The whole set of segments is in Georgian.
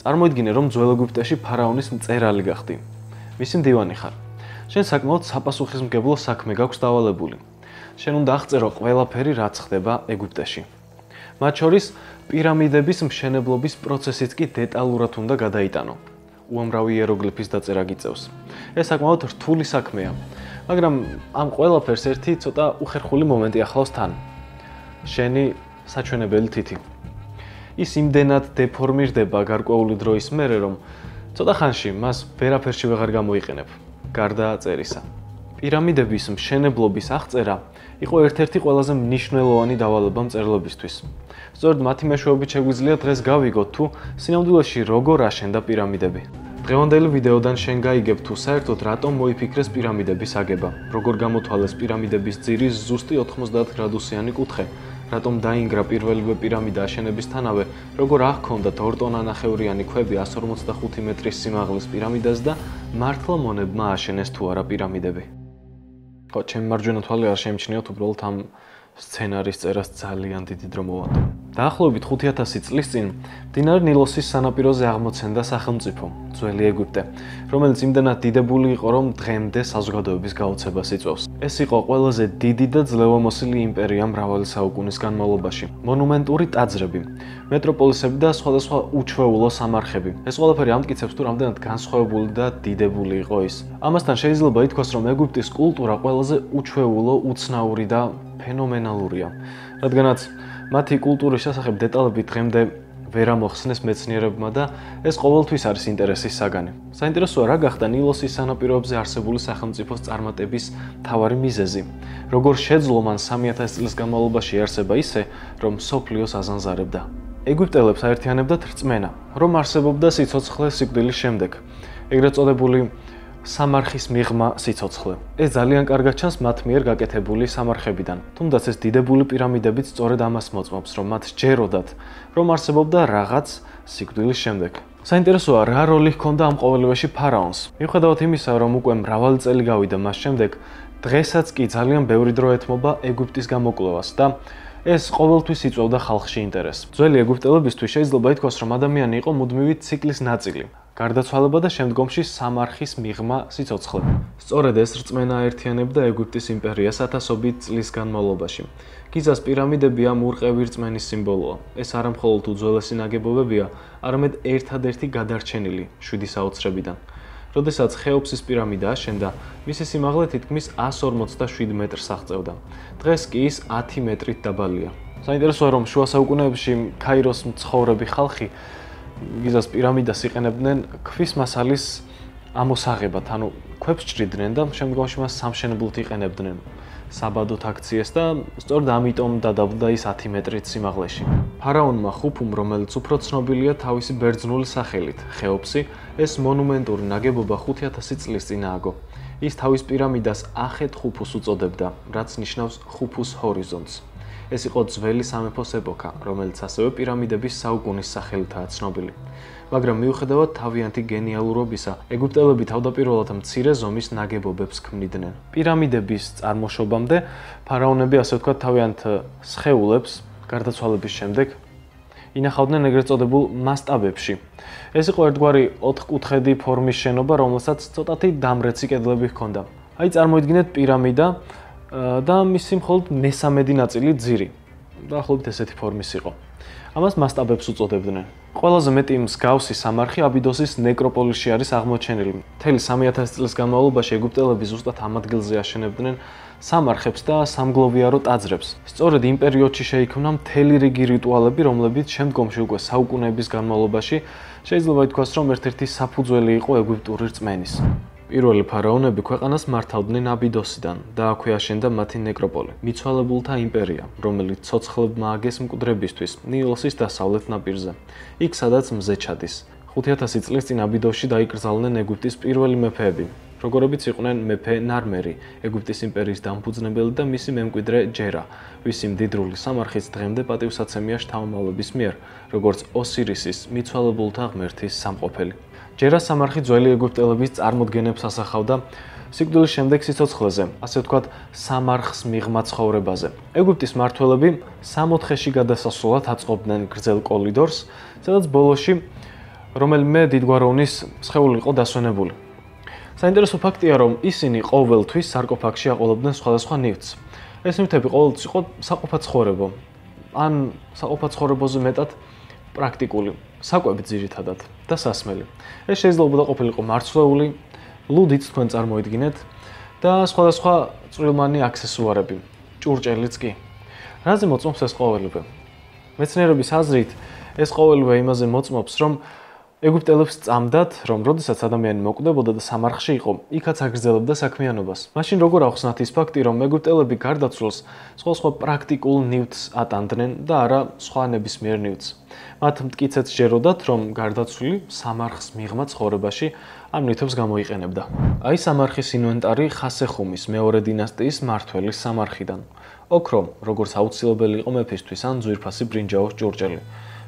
წარმოიდგინე, რომ ძველ ეგვიპტეში ფარაონის მწერალი გახდი. მისი მდივანი ხარ. შენ საკმაოდ საპასუხისმგებლო საქმე გაქვს დავალებული. შენ უნდა აღწერო ყველაფერი, რაც ხდება ეგვიპტეში. მათ შორის პირამიდების მშენებლობის პროცესიც კი დეტალურად უნდა გადაიტანო. უამრავი იეროგლიფის დაწერა გიწევს. ეს საკმაოდ რთული საქმეა, მაგრამ ამ ყველაფერს ერთი ცოტა უხერხული მომენტი ახლავს თან. შენი საჩვენებელი თითი. ის იმდენად დეფორმირდება გარკვეული დროის მერე, რომ ცოტა ხანში მას ვერაფერში ვეღარ გამოიყენებ, გარდა წერისა. პირამიდების მშენებლობის აღწერა იყო ერთ-ერთი ყველაზე მნიშვნელოვანი დავალება მწერლობისთვის. სწორედ მათი მეშვეობით შეგვიძლია დღეს გავიგოთ, თუ სინამდვილეში როგორ აშენდა პირამიდები. დღევანდელი ვიდეოდან შენ გაიგებ, თუ საერთოდ რატომ მოიფიქრეს პირამიდების აგება, როგორ გამოთვალეს პირამიდების ძირის ზუსტი 90 გრადუსიანი კუთხე, რატომ დაინგრა პირველივე პირამიდა აშენებისთანავე, როგორ აღქონდათ 2 ტონანახევრიანი ქვები 155 მეტრის სიმაღლის პირამიდას და მართლა მონებმა აშენეს თუ არა პირამიდები. ხო, ჩემი მარჯვენა თვალი არ შემჩნიოთ, უბრალოდ ამ სცენარის წერას ძალიან დიდი დრო მოვანდო. დაახლოებით 5000 წლის წინ მდინარე ნილოსის სანაპიროზე აღმოცენდა სახელმწიფო, ძველი ეგვიპტე, რომელიც იმდენად დიდებული იყო, რომ დღემდე საზოგადოების გაოცებას იწვევს. ეს იყო ყველაზე დიდი და ძლევამოსილი იმპერია მრავალი საუკუნის განმავლობაში. მონუმენტური ტაძრები, მეტროპოლისები და სხვადასხვა უჩვეულო სამარხები. ეს ყველაფერი ამტკიცებს, თუ რამდენად განსხვავებული და დიდებული იყო ის. ამასთან შეიძლება ითქვას, რომ ეგვიპტის კულტურა ყველაზე უჩვეულო, უცნაური და ფენომენალურია, რადგანაც მათი კულტურის შესახებ დეტალები დღემდე ვერ ამოხსნეს მეცნიერებმა და ეს ყოველთვის არის ინტერესის საგანი. საინტერესოა, რა გახდა ნილოსის სანაპიროებზე არსებული სახელმწიფოს წარმატების მთავარი მიზეზი. როგორ შეძლო მან 3000 წლის განმავლობაში არსება ისე, რომ მსოფლიოს აზანზარებდა. ეგვიპტელებს აერთიანებდათ რწმენა, რომ არსებობდა სიცოცხლე სიკვდილის შემდეგ, ეგრეთ წოდებული სამარხის მიღმა სიცოცხლე. ეს ძალიან კარგად ჩანს მათ მიერ გაკეთებული სამარხებიდან. თუმდაც ეს დიდებული პირამიდებიც სწორედ ამას მოწმობს, რომ მათ ჯეროდათ, რომ არსებობდა რაღაც სიკვდილის შემდეგ. საინტერესოა, რა როლი ჰქონდა ამ ყოველივეში ფარაონს. მიუხედავად იმისა, რომ უკვე მრავალი წელი გავიდა მას შემდეგ, დღესაც კი ძალიან ბევრი დრო ეთმობა ეგვიპტის გამოკვლევას და ეს ყოველთვის იწვევდა ხალხში ინტერესს. ძველი ეგვიპტელებისთვის შეიძლება ითქვას, რომ ადამიანი იყო მუდმივი ციკლის ნაწილი. გარდაცვალება და შემდგომში სამარხის მიღმა სიცოცხლე. სწორედ ეს რწმენა აერთიანებდა ეგვიპტის იმპერიას ათასობით წლის განმავლობაში. გიზას პირამიდები ამ ურყევი რწმენის სიმბოლოა. ეს არა მხოლოდ უძველესი ნაგებობებია, არამედ ერთადერთი გადარჩენილი 7 საოცრებიდან. როდესაც ხეოფსის პირამიდა აშენდა, მისი სიმაღლე თითქმის 147 მეტრს აღწევდა. დღეს კი ის 10 მეტრით დაბალია. საინტერესოა, რომ შუა საუკუნეებში ქაიროს მცხოვრები ხალხი გიზას პირამიდას იყენებდნენ ქვის მასალის ამოსაღებად, ანუ ქვებს ჭრიდნენ და შემდგომში მას სამშენებლად იყენებდნენ საბადოთ აქციეს და სწორედ ამიტომ დადაბლდა ის 10 მეტრით სიმაღლეში. ფარაონმა ხუფუმ, რომელიც უფრო ცნობილია თავისი ბერძნული სახელით, ხეოფსი, ეს მონუმენტური ნაგებობა 5000 წლის წინ ააგო. ის თავის პირამიდას ახეთ ხუფუს უწოდებდა, რაც ნიშნავს ხუფუს ჰორიზონტს. ეს იყო ძველი სამეფოს ეპოქა, რომელიც ასევე პირამიდების საუკუნის სახელითაა ცნობილი. მაგრამ მიუხედავად თავიანთი გენიალურობისა, ეგვიპტელები თავდაპირველად მცირე ზომის ნაგებობებს ქმნიდნენ. პირამიდების წარმოშობამდე ფარაონები, ასე ვთქვათ, თავიანთ სხეულებს გარდაცვალების შემდეგ ინახავდნენ ეგრეთ წოდებულ მასტაბებში. ეს იყო ერთგვარი 4-კუთხედი ფორმის შენობა, რომელსაც ცოტათი დამრეცი კედლები ჰქონდა. აი წარმოიდგინეთ პირამიდა და მისი მხოლოდ მესამედი ნაწილი ძირი. დაახლოებით ესეთი ფორმის იყო. ამას მასტაბებს უწოდებდნენ. ყველაზე მეტი მსგავსი სამარხი აბიდოსის ნეკროპოლიში არის აღმოჩენილი. მთელი 3000 წლის განმავლობაში ეგვიპტელები ზუსტად ამ ადგილზე აშენებდნენ სამარხებს და სამგლოვიარო ტაძრებს. სწორედ იმ პერიოდში შეიქმნა მთელი რიგი რიტუალები, რომლებიც შემდგომში უკვე საუკუნეების განმავლობაში შეიძლება ითქვას, რომ ერთ-ერთი საფუძველი იყო ეგვიპტური რწმენის. პირველი ფარაონები ქვეყანას მართავდნენ აბიდოსიდან და აქვე აშენდა მათი ნეკროპოლი, მიცვალებულთა იმპერია, რომელიც ცოცხლებმა ააგეს მკვდრებისთვის ნილოსის დასავლეთ ნაპირზე, იქ სადაც მზე ჩადის. 5000 წლის წინ აბიდოსში დაიკრძალნენ ეგვიპტის პირველი მეფეები, როგორებიც იყვნენ მეფე ნარმერი, ეგვიპტის იმპერიის დამფუძნებელი და მისი მემკვიდრე ჯერა, ვისი მდიდრული სამარხიც დღემდე პატივსაცემია შთამომავლების მიერ, როგორც ოსირისის, მიცვალებულთა ღმერთის სამყოფელი. ჯერას სამარხი ძველი ეგვიპტელების წარმოდგენებს ასახავდა სიკვდილის შემდეგ სიცოცხლეზე, ასე ვთქვათ, სამარხს მიღმა ცხოვრებაზე. ეგვიპტის მმართველები 60-ში გადასასვლელად აწყობდნენ გრძელ კორიდორს, სადაც ბოლოში რომელიმე დიდგვაროვნის სხეული იყო დასვენებული. საინტერესო ფაქტია, რომ ისინი ყოველთვის სარკოფაგში აყოლებდნენ სხვადასხვა ნივთს. ეს ნივთები ყოველთვის იყო საყოფაცხოვრებო, ან საყოფაცხოვრებოზე მეტად პრაქტიკული, საკვები ძირითადად და სასმელი. ეს შეიძლება ყოფილიყო მარცვლეული, ლუდიც თქვენ წარმოიდგინეთ და სხვადასხვა წვრილმანი აქსესუარები, ჭურჭელიც კი. რაზე მოწმობს ეს ყოველივე? მეცნიერების აზრით, ეს ყოველივე იმაზე მოწმობს, რომ ეგვიპტელებს წამდათ, რომ როდესაც ადამიანი მოკვდებოდა და სამარხში იყო, იქაც აგრძელებდა საქმიანობას. მაშინ როგორ ახსნათ ის ფაქტი, რომ ეგვიპტელები გარდაცვლილს სხვადასხვა პრაქტიკულ ნივთს ატანდნენ და არა სხვა ნებისმიერ ნივთს. მათ მტკიცედ სჯეროდათ, რომ გარდაცვლილი სამარხს მიღმა ცხოვრებაში ამ ნივთებს გამოიყენებდა. აი სამარხის ინვენტარი ხასეხუმის მეორე დინასტიის მმართველის სამარხიდან. ოქრო, როგორც აუცილებელი იყო მეფისთვის, ან ძვირფასი ბრინჯაოს ჭურჭელი.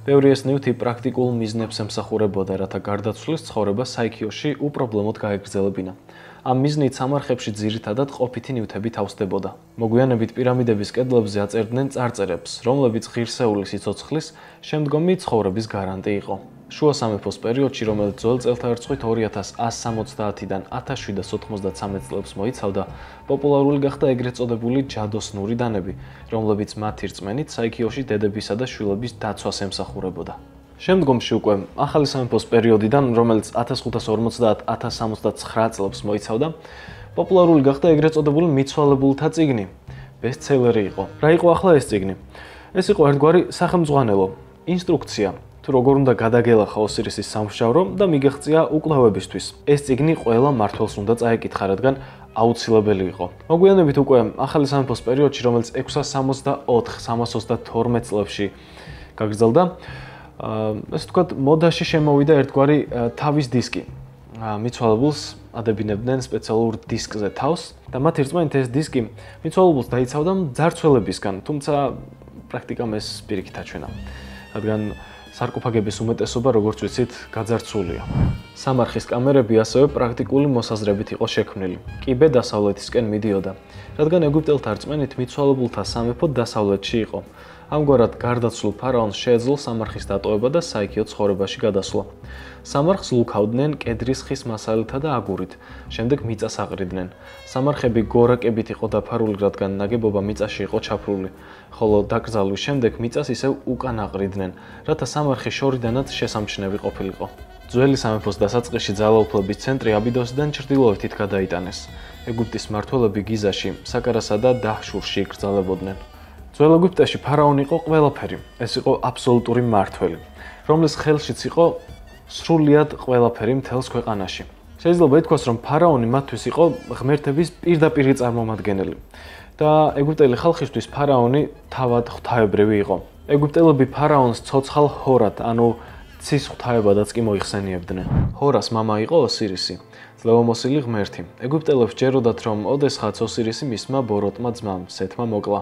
ბევრი ეს ნივთი პრაქტიკულ მიზნებს ემსახურებოდა, რათა გარდაცვლის ცხოვრება საიქიოში უპრობლემოდ გაეგრძელებინა. ამ მიზნით სამარხებში ძირითადად ყოფითი ნივთები თავსდებოდა. მოგვიანებით პირამიდების კედლებზე აწერდნენ წარწერებს, რომლებიც ღირსეული სიცოცხლის შემდგომი ცხოვრების გარანტი იყო. შუა სამეფოს პერიოდში, რომელიც ძველ წელთაღრიცხვით 2170-დან 1793 წლებს მოიცავდა, პოპულარული გახდა ეგრეთ წოდებული ჯადოსნური დანები, რომლებიც მათი რწმენით საიქიოში დედებისა და შვილების დაცვას ემსახურებოდა. შემდგომში უკვე ახალი სამეფოს პერიოდიდან, რომელიც 1550-1069 წლებს მოიცავდა, პოპულარული გახდა ეგრეთ წოდებული მიცვალებულთა წიგნი. ბესტსელერი იყო. რა იყო ახლა ეს წიგნი? ეს იყო ერთგვარი სახელმძღვანელო, ინსტრუქცია, თუ როგორ უნდა გადაგელახა ოსირისის სამშაბლო და მიგეღწია უკვლევებისთვის. ეს წიგნი ყველა მმართველს უნდა წაეკითხა, რადგან აუცილებელი იყო. მოგვიანებით უკვე ახალი სამეფოს პერიოდში, რომელიც 664-322 წლებში გაგრძელდა, ესე ვთქვათ, მოდაში შემოვიდა ერთგვარი თავის დისკი. მიცვალებულს ადებინებდნენ სპეციალურ დისკზე თავს და მათი რწმენით ეს დისკი მიცვალებულს დაიცავდა მძარცველებისგან, თუმცა პრაქტიკამ ეს პირიქით აჩვენა. რადგან სარკოფაგების უმეტესობა, როგორც ვიცით, გაძარცვულია. სამარხის კამერები ასევე პრაქტიკული მოსაზრებით იყო შექმნილი. კიბე დასავლეთისკენ მიდიოდა, რადგან ეგვიპტელთა რწმენით მიცვალებულთა სამეფო დასავლეთში იყო. ამგვარად გარდაცვლილ ფარაონს შეეძლო სამარხის დატოვება და საიქიო ცხოვრებაში გადასვლა. სამარხს ლუქავდნენ კედრის ხის მასალითა და აგურით, შემდეგ მიწას აყრიდნენ. სამარხები გორაკებით იყო დაფარული, რადგან ნაგებობა მიწაში იყო ჩაფრული, ხოლო დაკრძალვის შემდეგ მიწას ისევ უკან აყრიდნენ, რათა სამარხი შორიდანაც შესამჩნევი ყოფილიყო. ძველი სამეფოს დასაწყისში ძალაუფლების ცენტრი აბიდოსიდან ჩრდილოეთით გადაიტანეს. ეგვიპტის მმართველები გიზაში, საკარასა და დაჰშურში იკრძალებოდნენ. ძველ ეგვიპტეში ფარაონი იყო ყველაფერი. ეს იყო აბსოლუტური მმართველი, რომლის ხელშიც იყო სრულიად ყველაფერი მთელს ქვეყანაში. შეიძლება ითქვას, რომ ფარაონი მათთვის იყო ღმერთების პირდაპირი წარმომადგენელი და ეგვიპტელი ხალხისთვის ფარაონი თავად ღვთაებრივი იყო. ეგვიპტელები ფარაონს ცოცხალ ჰორად, ანუ ცის ღვთაებადაც კი მოიხსენიებდნენ. ჰორას მამა იყო ოსირისი, ძლევამოსილი ღმერთი. ეგვიპტელებს ჯეროდათ, რომ ოდესღაც ოსირისი მისმა ბოროტმა ძმამ სეთმა მოკლა.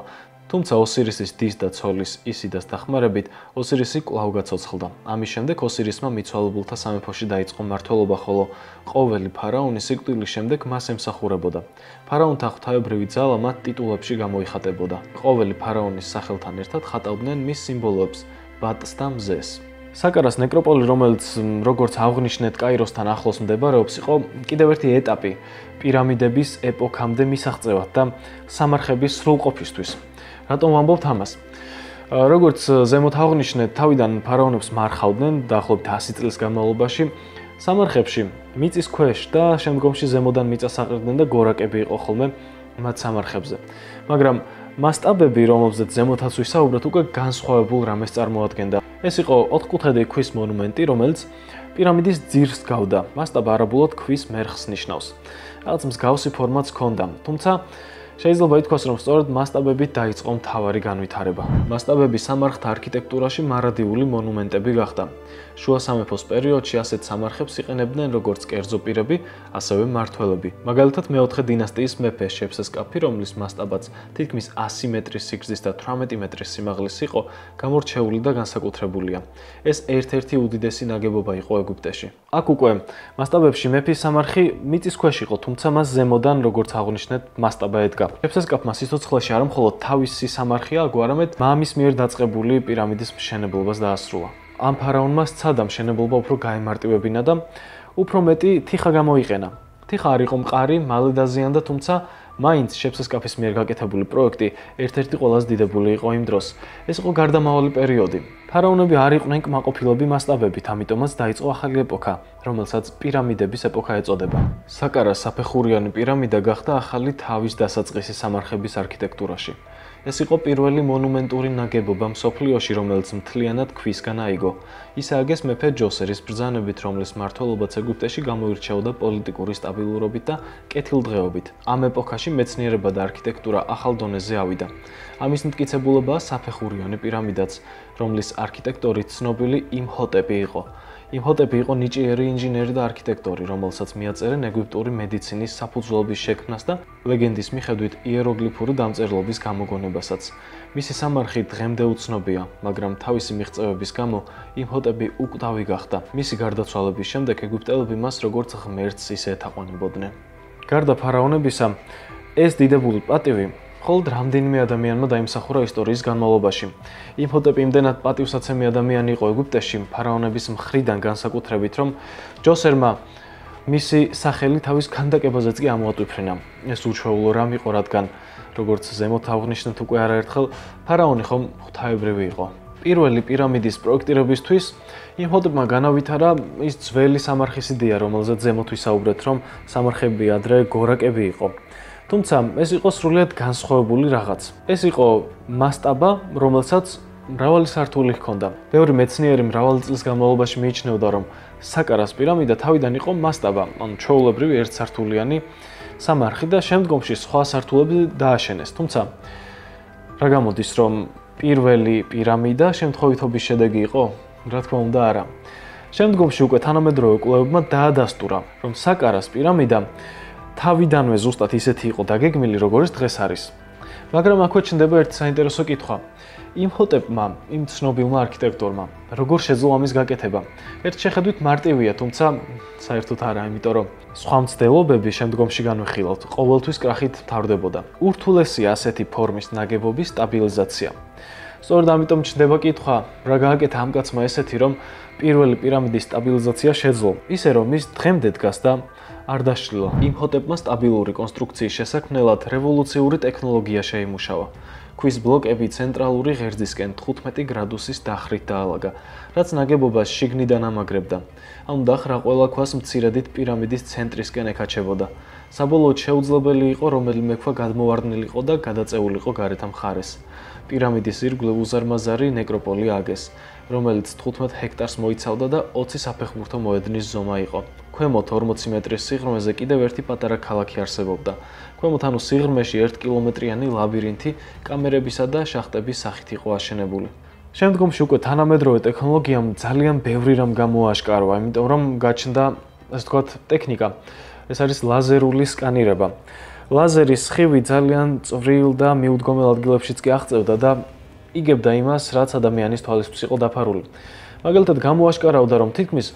თუმცა ოსირისის დის და ცოლის ისიდას დახმარებით ოსირისი კვლავ გაცოცხლდა. ამის შემდეგ ოსირისმა მიცვალებულთა სამეფოში დაიწყო მმართველობა, ხოლო ყოველი ფარაონი სიკვდილის შემდეგ მას ემსახურებოდა. ფარაონთა ღვთაებრივი ძალა მათ ტიტულებში გამოიხატებოდა. ყოველი ფარაონის სახელთან ერთად ხატავდნენ მის სიმბოლოებს, ბატს და მზეს. საკარას ნეკროპოლი, რომელიც როგორც აღნიშნეთ კაიროსთან ახლოს მდებარეობს, იყო კიდევ ერთი ეტაპი პირამიდების ეპოქამდე მისაღწევად და სამარხების სრულყოფისთვის. რატომ ვამბობთ ამას? როგორც ზემოთ აღნიშნეთ, თავიდან ფარაონებს მარხავდნენ დაახლოებით 100 წლის განმავლობაში. სამარხებში მიწის ქვეშ და შემდგომში ზემოდან მიწას აყრიდნენ და გორაკები იყო ხოლმე მათ სამარხებზე. მაგრამ მასშტაბები, რომელზეც ზემოთაც ვისაუბრეთ, უკვე განსხვავებულ რამეს წარმოადგენდა. ეს იყო ოთხკუთხედი ქვის მონუმენტი, რომელიც პირამიდის ძირს გავდა. მასშტაბი არაბულად ქვის მერხს ნიშნავს. რაღაც მსგავსი ფორმაც ჰქონდა, თუმცა შეიძლება ითქვას, რომ სწორედ მასშტაბებით დაიწყო მთავარი განვითარება. მასშტაბები სამარხთა არქიტექტურაში მარადიული მონუმენტები გახდა. შუა სამეფოს პერიოდში ასეთ სამარხებს იყენებდნენ როგორც კერძო პირები, ასევე მმართველები. მაგალითად, მეოთხე დინასტიის მეფე შეფსესკაფი, რომლის მასშტაბაც თითქმის 100 მეტრის სიგრძის და 18 მეტრის სიმაღლის იყო, გამორჩეული და განსაკუთრებულია. ეს ერთ-ერთი უდიდესი ნაგებობა იყო ეგვიპტეში. აქ უკვე მასშტაბებში მეფის სამარხი მიწის ქვეშ იყო, თუმცა მას ზემოდან, როგორც აღნიშნეთ, მასშტაბა ედგა. შეფსესკაფმა სიცოცხლეში არა მხოლოდ თავისი სამარხი აგო, არამედ მამის მიერ დაწყებული პირამიდის მშენებლობას დაასრულა. ამ ფარაონმა სცადა მშენებლობა უფრო გაემარტივებინა და უფრო მეტი თიხა გამოიყენა. თიხა არ იყო მყარი, მალე დაზიანდა, თუმცა მაინც შეფსესკაფის მიერ გაკეთებული პროექტი ერთ-ერთი ყველაზე დიდებული იყო იმ დროს. ეს იყო გარდამავალი პერიოდი. ფარაონები არ იყვნენ კმაყოფილები მასშტაბებით, ამიტომაც დაიწყო ახალი ეპოქა, რომელსაც პირამიდების ეპოქა ეწოდება. საკარას საფეხურიანი პირამიდა გახდა ახალი თავის დასაწყისი სამარხების არქიტექტურაში. ეს იყო პირველი მონუმენტური ნაგებობა მსოფლიოში, რომელიც მთლიანად ქვისგან აიგო. ის ააგეს მეფე ჯოსერის ბრძანებით, რომლის მმართველობაც ეგვიპტეში გამოირჩეოდა პოლიტიკური სტაბილურობით და კეთილდღეობით. ამ ეპოქაში მეცნიერება და არქიტექტურა ახალ დონეზე ავიდა. ამის მტკიცებულებაა საფეხურიანი პირამიდაც, რომლის არქიტექტორი ცნობილი იმჰოტეპი იყო. იმჰოტეპი იყო ნიჭიერი ინჟინერი და არქიტექტორი, რომელსაც მიაწერენ ეგვიპტური მედიცინის საფუძვლების შექმნას და ლეგენდის მიხედვით იეროგლიფური დამწერლობის გამოგონებასაც. მისი სამარხი დღემდე უცნობია, მაგრამ თავისი მიღწევების გამო იმჰოტეპი უკვდავი გახდა. მისი გარდაცვალების შემდეგ ეგვიპტელები მას როგორც ღმერთს ისე ეთაყვანებოდნენ. გარდა ფარაონებისა, ეს დიდებული პატივი მხოლოდ რამდენიმე ადამიანმა დაიმსახურა ისტორიის განმავლობაში. იმჰოტეპი იმდენად პატივსაცემი ადამიანი იყო ეგვიპტეში, ფარაონების მხრიდან განსაკუთრებით, რომ ჯოსერმა მისი სახელი თავის ქანდაკებაზეც კი ამოატვიფრინა. ეს უჩვეულო რამ იყო, რადგან როგორც ზემოთ აღვნიშნეთ უკვე არაერთხელ, ფარაონი ხომ ღვთაებრივი იყო. პირველი პირამიდის პროექტირებისთვის იმჰოტეპმა განავითარა ის ძველი სამარხის იდეა, რომელზეც ზემოთ ვისაუბრეთ, რომ სამარხები ადრე გორაკები იყო. თუმცა ეს იყო სრულიად განსხვავებული რაღაც. ეს იყო მასტაბა, რომელსაც მრავალი სართული ჰქონდა. ბევრი მეცნიერი მრავალი წლის განმავლობაში მიიჩნეოდა, რომ საკარას პირამიდა თავიდან იყო მასტაბა, ანუ ჩვეულებრივი ერთსართულიანი სამარხი და შემდგომში სხვა სართულები დააშენეს. თუმცა რა გამოდის, რომ პირველი პირამიდა შემთხვევითობის შედეგი იყო? რა თქმა უნდა, არა. შემდგომში უკვე თანამედროვე კვლევებმა დაადასტურა, რომ საკარას პირამიდა თავიდანვე ზუსტად ისეთი იყო დაგეგმილი, როგორც დღეს არის. მაგრამ აქვე ჩნდება ერთი საინტერესო კითხვა. იმჰოტეპმა, იმ ცნობილმა არქიტექტორმა, როგორ შეძლო ამის გაკეთება? ერთ შეხედვით მარტივია, თუმცა საერთოდ არა, იმიტომ რომ სხვა მცდელობები შემდგომში განვიხილავთ, ყოველთვის კრახით მთავრდებოდა. ურთულესია ასეთი ფორმის ნაგებობის სტაბილიზაცია. სწორედ ამიტომ ჩნდება კითხვა, რა გააკეთა ამ კაცმა ესეთი, რომ პირველი პირამიდის სტაბილიზაცია შეძლო, ისე რომ ის დღემდე დგას და არ დაშლილა. იმჰოტეპმა სტაბილური კონსტრუქციის შესაქმნელად რევოლუციური ტექნოლოგია შეიმუშავა. ქვის ბლოკები ცენტრალური ღერძისკენ 15 გრადუსის დახრით დაალაგა, რაც ნაგებობას შიგნიდან ამაგრებდა. ამ დახრა ყველა ქვას მცირედით პირამიდის ცენტრისკენ ეკაჩებოდა. საბოლოოდ შეუძლებელი იყო რომელიმე ქვა გადმოვარდნილიყო და გადაწეულიყო გარეთ მხარეს. პირამიდის ირგვლივ უზარმაზარი ნეკროპოლი ააგეს, რომელიც 15 ჰექტარს მოიცავდა და 20 საფეხბურთო მოედნის ზომა იყო. ქვემოთ 40 მეტრის სიღრმეზე კიდევ ერთი პატარა ქალაქი არსებობდა. ქვემოთ ანუ სიღრმეში 1 კილომეტრიანი ლაბირინთი კამერებისა და შახტების სახით იყო აშენებული. შემდგომში უკვე თანამედროვე ტექნოლოგიამ ძალიან ბევრი რამ გამოაშკარო, იმიტომ რომ გაჩნდა, ასე ვთქვათ, ტექნიკა. ეს არის ლაზერული სკანირება. ლაზერის სხივი ძალიან წვრილ და მიუდგომელ ადგილებშიც კი აღწევდა და იგებდა იმას, რაც ადამიანის თვალისთვის იყო დაფარული. მაგალითად, გამოაშკარავდა, რომ თითქმის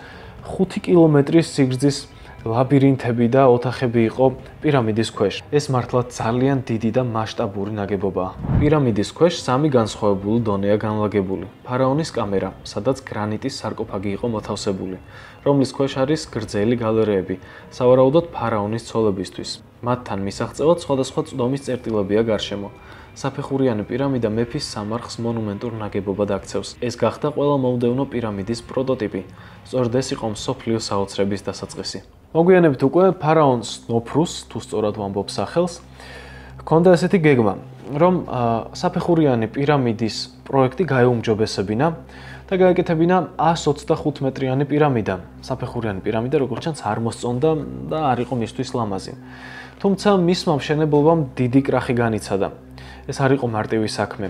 5 კილომეტრის სიგრძის ლაბირინთები და ოთახები იყო პირამიდის ქვეშ. ეს მართლაც ძალიან დიდი და მასშტაბური ნაგებობაა. პირამიდის ქვეშ სამი განსხვავებული დონეა განლაგებული. ფარაონის კამერა, სადაც გრანიტის სარკოფაგი იყო მოთავსებული, რომლის ქვეშ არის გრძელი გალერეები, სავარაუდოდ ფარაონის ცოლებისთვის. მათთან მისაღწევად სხვადასხვა წვდომის წერტილებია გარშემო. საფეხურიანი პირამიდა მეფის სამარხს მონუმენტურ ნაგებობად აქცევს. ეს გახდა ყველა მომდევნო პირამიდის პროტოტიპი. სწორედ ეს იყო მსოფლიო საოცრების დასაწყისი. მოგვიანებით უკვე ფარაონ სნოფრუს, თუ სწორად ვამბობ სახელს, ჰქონდა ესეთი გეგმა, რომ საფეხურიანი პირამიდის პროექტი გაეუმჯობესებინა და გაეკეთებინა 125 მეტრიანი პირამიდა. საფეხურიანი პირამიდა, როგორც ჩანს, არ მოსწონდა და არ იყო მისთვის ლამაზი. თუმცა მისმა მშენებლობამ დიდი კრახი განიცადა. ეს არ იყო მარტივი საქმე.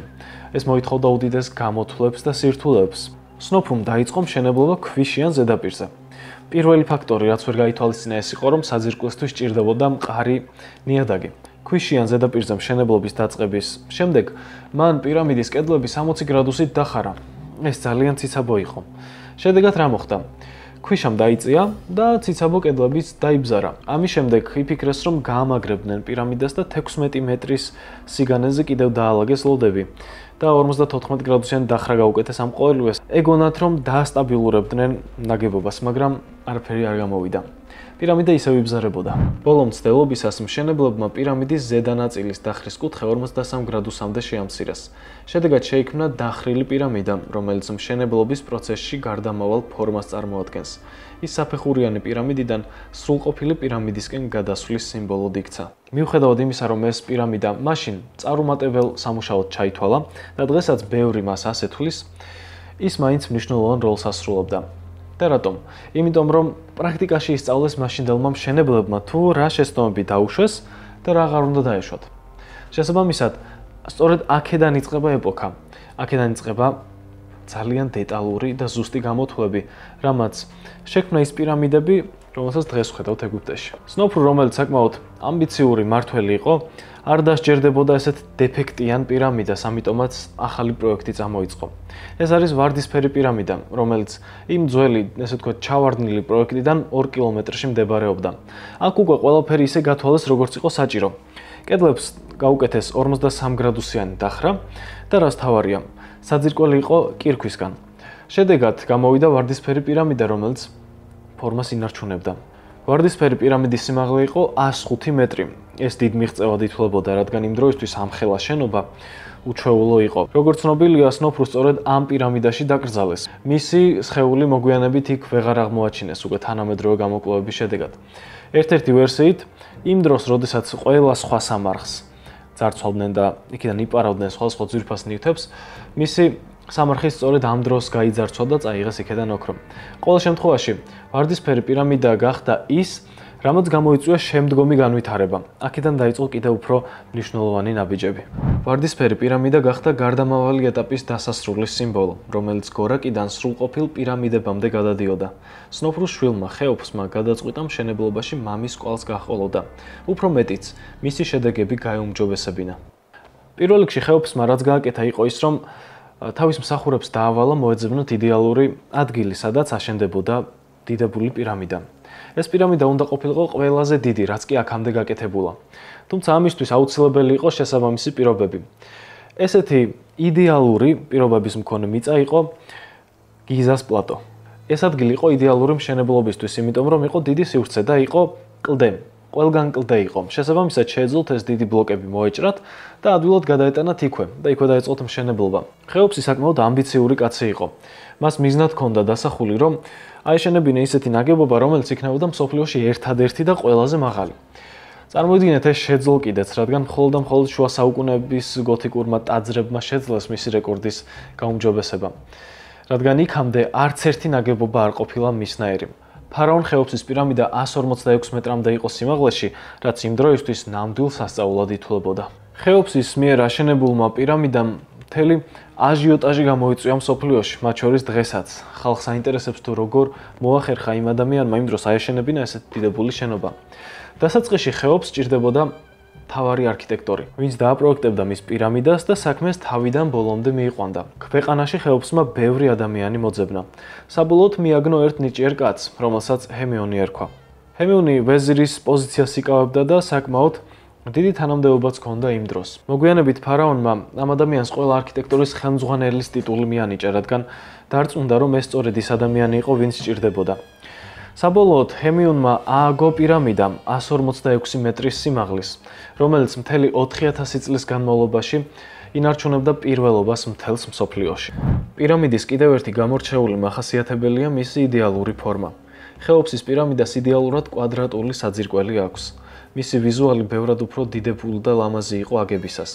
ეს მოითხოვდა უდიდეს გამოთვლებს და სირთულეებს. სნოფრუმ დაიწყო მშენებლობა ქვიშიან ზედაპირზე. პირველი ფაქტორი, რაც ვერ გაითვალისწინა, ეს იყო, რომ საძირკვლისთვის სჭირდებოდა მყარი ნიადაგი. ქვიშიან ზედაპირზე მშენებლობის დაწყების შემდეგ მან პირამიდის კედლები 60 გრადუსით დახარა. ეს ძალიან ციცაბო იყო. შედეგად რა მოხდა? ქვიშამ დაიწია და ციცაბო კედლებიც დაიბზარა. ამის შემდეგ იფიქრეს, რომ გაამაგრებდნენ პირამიდას და 16 მეტრის სიგანეზე კიდევ დაალაგეს ლოდები. და 54 გრადუსიანი დახრა გაუკეთეს ამ ყოველივეს. ეგონათ რომ დაასტაბილურებდნენ ნაგებობას, მაგრამ არაფერი არ გამოვიდა. პირამიდა ისევ იბზარებოდა. ბოლო მცდელობისას მშენებლებმა პირამიდის ზედა ნაწილის დახრის კუთხე 53 გრადუსამდე შეამცირეს. შედეგად შეიქმნა დახრილი პირამიდა, რომელიც მშენებლობის პროცესში გარდამავალ ფორმას წარმოადგენს. ის საფეხურიანი პირამიდიდან სრულყოფილი პირამიდისკენ გადასვლის სიმბოლოდ იქცა. მიუხედავად იმისა, რომ ეს პირამიდა მაშინ წარუმატებელ სამუშაოდ ჩაითვალა და დღესაც ბევრი მას ასეთვლის, ის მაინც მნიშვნელოვან როლს ასრულებდა. და რატომ? იმიტომ რომ პრაქტიკაში ისწავლეს მაშინდელმა მშენებლებმა თუ რა შეცდომები დაუშვეს და რა აღარ უნდა დაეშვათ. შესაბამისად, სწორედ აქედან იწყება ეპოქა. აქედან იწყება ძალიან დეტალური და ზუსტი გამოთვლები, რამაც შექმნა ის პირამიდები, რომელსაც დღეს ვხედავთ ეგვიპტეში. სნოფრუ, რომელიც საკმაოდ ამბიციური მმართველი იყო, არ დასჯერდებოდა ესეთ დეფექტიან პირამიდას, ამიტომაც ახალი პროექტი წამოიწყო. ეს არის ვარდისფერი პირამიდა, რომელიც იმ ძველი, ესე ვთქვათ, ჩავარდნილი პროექტიდან 2 კილომეტრში მდებარეობდა. აქ უკვე ყველაფერი ისე გათვალეს, როგორც იყო საჭირო. კედლებს გაუკეთეს 53 გრადუსიანი დახრა და რაც თავარია, საძირკველი იყო კირქვისგან. შედეგად გამოვიდა ვარდისფერი პირამიდა, რომელიც ფორმას ინარჩუნებდა. ვარდისფერი პირამიდის სიმაღლე იყო 105 მეტრი. ეს დიდ მიღწევად ითვლებოდა, რადგან იმ დროისთვის ამხელა შენობა უჩვეულო იყო. როგორც ცნობილია, სნოფრუ სწორედ ამ პირამიდაში დაკრძალეს. მისი სხეული მოგვიანებით იქ ვეღარ აღმოაჩინეს უკვე თანამედროვე გამოკვლევების შედეგად. ერთ-ერთი ვერსიით, იმ დროს, როდესაც ყველა სხვა სამარხს ძარცვავდნენ და იქიდან იპარავდნენ სხვადასხვა ძვირფას ნივთებს, მისი სამარხი სწორედ ამ დროს გაიძარცვა და წაიღეს იქიდან ოქრო. ყოველ შემთხვევაში, ვარდისფერი პირამიდა გახდა ის, რამაც გამოიწვია შემდგომი განვითარება. აქედან დაიწყო კიდევ უფრო მნიშვნელოვანი ნაბიჯები. ვარდისფერი პირამიდა გახდა გარდამავალი ეტაპის დასასრულის სიმბოლო, რომელიც გორაკიდან სრულყოფილ პირამიდებამდე გადადიოდა. სნოფრუს შვილმა ხეოფსმა გადაწყვიტა მშენებლობაში მამის კვალს გაჰყოლოდა. უფრო მეტიც, მისი შედეგები გაეუმჯობესებინა. პირველ რიგში ხეოფსმა რაც გააკეთა იყო ის, რომ თავის მსახურებს დაავალა მოეძებნოთ იდეალური ადგილი, სადაც აშენდებოდა დიდებული პირამიდა. ეს პირამიდა უნდა ყოფილიყო ყველაზე დიდი, რაც კი აქამდე გაკეთებულა. თუმცა ამისთვის აუცილებელი იყო შესაბამისი პირობები. ესეთი იდეალური პირობების მქონე მიწა იყო გიზას პლატო. ეს ადგილი იყო იდეალური მშენებლობისთვის, იმიტომ რომ იყო დიდი სივრცე და იყო კლდე. ყველგან კლდე იყო. შესაბამისად შეეძლოთ ეს დიდი ბლოკები მოეჭრათ და ადვილად გადაეტანათ იქვე და იქვე დაიწყოთ მშენებლობა. ხეოფსი საკმაოდ ამბიციური კაცი იყო. მას მიზნად ჰქონდა დასახული, რომ აეშენებინა ისეთი ნაგებობა, რომელიც იქნებოდა მსოფლიოში ერთადერთი და ყველაზე მაღალი. წარმოიდგინეთ ეს შეძლო კიდეც, რადგან მხოლოდ შუა საუკუნეების გოთიკურმა ტაძრებმა შეძლეს მისი რეკორდის გაუმჯობესება. რადგან იქამდე არც ერთი ნაგებობა არ ყოფილა მისნაირი. ფარაონ ხეოფსის პირამიდა 146 მეტრამდე იყო სიმაღლეში, რაც იმ დროისთვის ნამდვილ სასწაულად ითვლებოდა. ხეოფსის მიერ აშენებულმა პირამიდამ მთელი აჟიოტაჟი გამოიწვია მსოფლიოში, მათ შორის დღესაც. ხალხს აინტერესებს თუ როგორ მოახერხა იმ ადამიანმა იმ დროს აეშენებინა ესეთ დიდებული შენობა. დასაწყისში ხეოფს სჭირდებოდა თავარი არქიტექტორი, ვინც დააპროექტებდა მის პირამიდას და საქმეს თავიდან ბოლომდე მიიყვანდა. ქვეყანაში ხეოფსმა ბევრი ადამიანი მოძებნა. საბოლოოდ მიაგნო ერთ ნიჭიერ კაცს, რომელსაც ჰემეონი ერქვა. ჰემეონი ვეზირის პოზიციას იკავებდა და საკმაოდ დიდი თანამდებობაც ჰქონდა იმ დროს. მოგვიანებით ფარაონმა ამ ადამიანს ყველა არქიტექტორის ხელმძღვანელის ტიტული მიანიჭა, რადგან დარწმუნდა, რომ ეს სწორედ ის ადამიანი იყო, ვინც სჭირდებოდა. საბოლოოდ ჰემეონმა ააგო პირამიდა 146 მეტრის სიმაღლის, რომელიც მთელი 4000 წლის განმავლობაში ინარჩუნებდა პირველობას მთელს მსოფლიოში. პირამიდის კიდევ ერთი გამორჩეული მახასიათებელია მისი იდეალური ფორმა. ხეოფსის პირამიდას იდეალურად კვადრატული საძირკველი აქვს. მისი ვიზუალი ბევრად უფრო დიდებული და ლამაზი იყო აგებისას.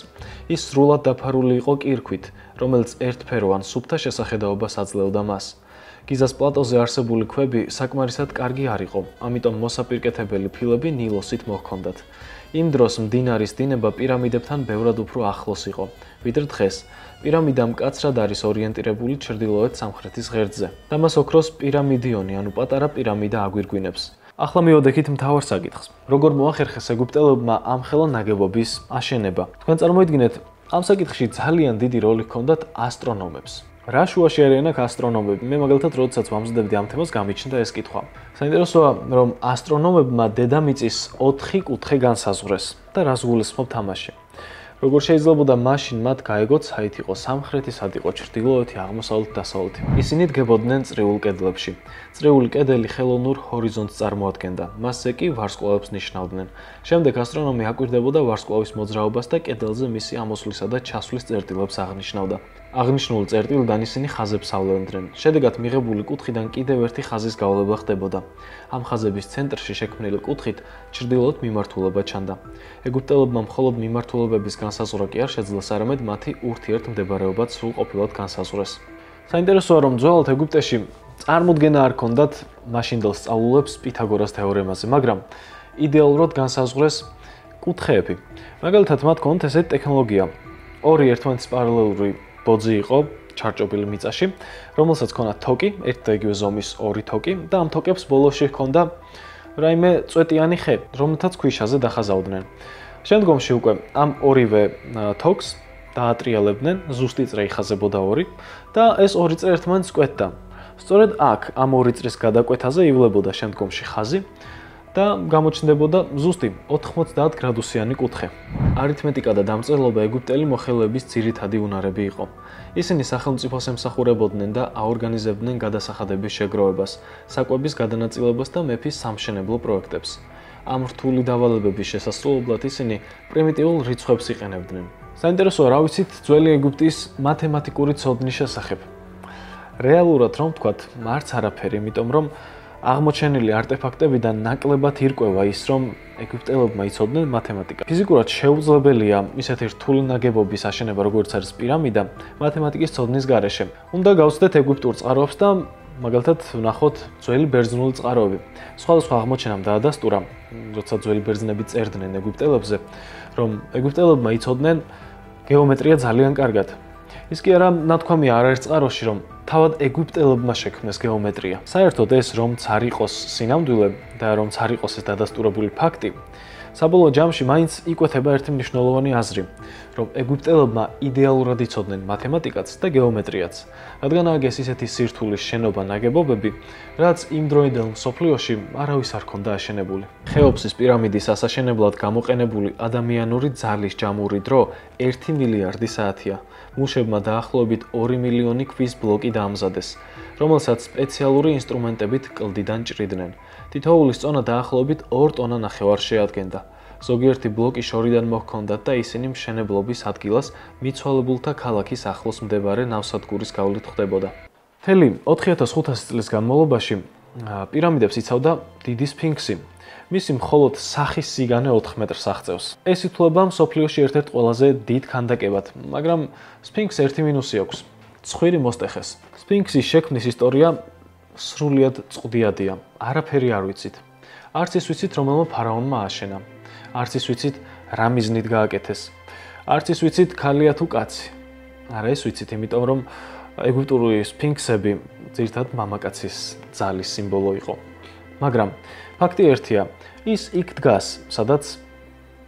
ის სრულად დაფარული იყო კირქვით, რომელიც ერთფეროვან სუფთა შესახედაობას აძლევდა მას. გიზას პლატოზე არსებული ქვები საკმარისად კარგი არ იყო, ამიტომ მოსაპირკეთებელი ფილები ნილოსით მოჰქონდათ. იმ დროს მდინარის დინება პირამიდებთან ბევრად უფრო ახლოს იყო, ვიდრე დღეს. პირამიდა მკაცრად არის ორიენტირებული ჩრდილოეთ სამხრეთის ღერძზე. და მას ოქროს პირამიდიონი, ანუ პატარა პირამიდა აგვირგვინებს. ახლა მივოდექით მთავარ საკითხს. როგორ მოახერხეს ეგვიპტელებმა ამხელა ნაგებობის აშენება? თქვენ წარმოიდგინეთ, ამ საკითხში ძალიან დიდი როლი ჰქონდათ ასტრონომებს. რა შუაში არიან აქ ასტრონომები? მე მაგალითად, როდესაც ვამზადებდი ამ თემას, გამიჩნდა ეს კითხვა. საინტერესოა, რომ ასტრონომებმა დედამიწის 4 კუთხე განსაზღვრეს და რას გულისხმობთ ამაში. როგორ შეიძლებოდა მაშინ მათ გაეგოთ საით იყო სამხრეთი, სად იყო ჩრდილოეთი, აღმოსავლეთი, დასავლეთი. ისინი დგებოდნენ წრიულ კედლებში. წრიული კედელი ხელოვნურ ჰორიზონტს წარმოადგენდა. მასზე კი ვარსკვლავებს ნიშნავდნენ. შემდეგ ასტრონომი აკვირდებოდა ვარსკვლავის მოძრაობას და კედელზე მისი ამოსვლისა და ჩასვლის წერტილებს აღნიშნავდა. აღნიშნულ წერტილიდან ისინი ხაზებს ავლენდნენ. შედეგად მიღებული კუთხიდან კიდევ ერთი ხაზის გავლა ხდებოდა. ამ ხაზების ცენტრში შექმნილი კუთხით ჩრდილოეთ მიმართულება ჩანდა. ეგვიპტელებმა მხოლოდ მიმართულებების განსაზღვრა კი არ შეძლეს, არამედ მათი ურთიერთმდებარეობაც სრულყოფილად განსაზღვრეს. საინტერესოა, რომ ძველად ეგვიპტეში წარმოდგენა არ ჰქონდათ მაშინდელ სწავლულებს პითაგორას თეორემაზე, მაგრამ იდეალურად განსაზღვრეს კუთხეები. მაგალითად, მათ ჰქონდათ ესეთი ტექნოლოგია. ორი ერთმანეთის პარალელური ბოძი იყო ჩარჭობილი მიწაში, რომელსაც ჰქონდა თოკი, ერთ და იგივე ზომის ორი თოკი და ამ თოკებს ბოლოში ჰქონდა რაიმე წვეტიანი ხე, რომელთაც ქვიშაზე დახაზავდნენ. შემდგომში უკვე ამ ორივე თოკს დაატრიალებდნენ, ზუსტი წრე იხაზებოდა ორი და ეს ორი წრე ერთმანეთს კვეთდა. სწორედ აქ ამ ორი წრის გადაკვეთაზე ივლებოდა შემდგომში ხაზი და გამოჩნდებოდა ზუსტი 90 გრადუსიანი კუთხე. არითმეტიკა და დამწერლობა ეგვიპტელი მოხელეების ძირითადი უნარები იყო. ისინი სახელმწიფოს ემსახურებოდნენ და აორგანიზებდნენ გადასახადების შეგროვებას, საკვების გადანაწილებას და მეფის სამშენებლო პროექტებს. ამ რთული დავალებების შესასრულებლად ისინი პრიმიტიულ რიცხვებს იყენებდნენ. საინტერესოა, რა ვიცით ძველი ეგვიპტის მათემატიკური ცოდნის შესახებ. რეალურად რომ ვთქვათ, მარც არაფერი, იმიტომ რომ აღმოჩენილი არტეფაქტებიდან ნაკლებად ირკვევა ის, რომ ეგვიპტელებმა იცოდნენ მათემატიკა. ფიზიკურად შეუძლებელია ისეთი რთული ნაგებობის აშენება, როგორც არის პირამიდა, მათემატიკის ცოდნის გარეშე. უნდა გავცდეთ ეგვიპტურ წყაროებს და მაგალითად ვნახოთ ძველი ბერძნული წყაროები. სხვადასხვა აღმოჩენამ დაადასტურა, როცა ძველი ბერძნები წერდნენ ეგვიპტელებზე, რომ ეგვიპტელებმა იცოდნენ გეომეტრია ძალიან კარგად. ის კი არა ნათქვამია არაერთ წყაროში, რომ თავად ეგვიპტელებმა შექმნეს გეომეტრია. საერთოდ ეს რომც არ იყოს სინამდვილე და რომც არ იყოს ეს დადასტურებული ფაქტი, საბოლოო ჯამში მაინც იკვეთება ერთი მნიშვნელოვანი აზრი, რომ ეგვიპტელებმა იდეალურად იცოდნენ მათემატიკაც და გეომეტრიაც, რადგან ააგეს ისეთი სირთულის შენობა ნაგებობები, რაც იმ დროინდელ მსოფლიოში არავის არ ჰქონდა აშენებული. ხეოფსის პირამიდის ასაშენებლად გამოყენებული ადამიანური ძალის ჯამური დრო 1 მილიარდი საათია. მუშებმა დაახლოებით 2 მილიონი ქვის ბლოკი დაამზადეს, რომელსაც სპეციალური ინსტრუმენტებით კლდიდან ჭრიდნენ. თითოეულის წონა დაახლოებით 2 ტონა ნახევარს შეადგენდა. ზოგიერთი ბლოკი შორიდან მოჰქონდათ და ისინი მშენებლობის ადგილას მიცვალებულთა ქალაქის ახლოს მდებარე ნავსადგურის გავლით ხდებოდა. მთელი 4500 წლის განმავლობაში პირამიდებს იცავდა დიდი სფინქსი. მისი მხოლოდ სახის სიგანე 4 მეტრს აღწევს. ეს ითვლება მსოფლიოში ერთ-ერთ ყველაზე დიდ ქანდაკებად, მაგრამ სფინქსს ერთი მინუსი აქვს. ცხვირი მოსტეხეს. სფინქსის შექმნის ისტორია სრულიად წყდიადია. არაფერი არ ვიცით. არც ის ვიცით, რომელმა ფარაონმა აშენა. არც ის ვიცით, რა მიზნით გააკეთეს. არც ის ვიცით, ქალია თუ კაცი. არა, ეს ვიცით, იმიტომ რომ ეგვიპტური სფინქსები ძირითადად მამაკაცის ძალის სიმბოლო იყო. მაგრამ ფაქტი ერთია, ის იქ დგას, სადაც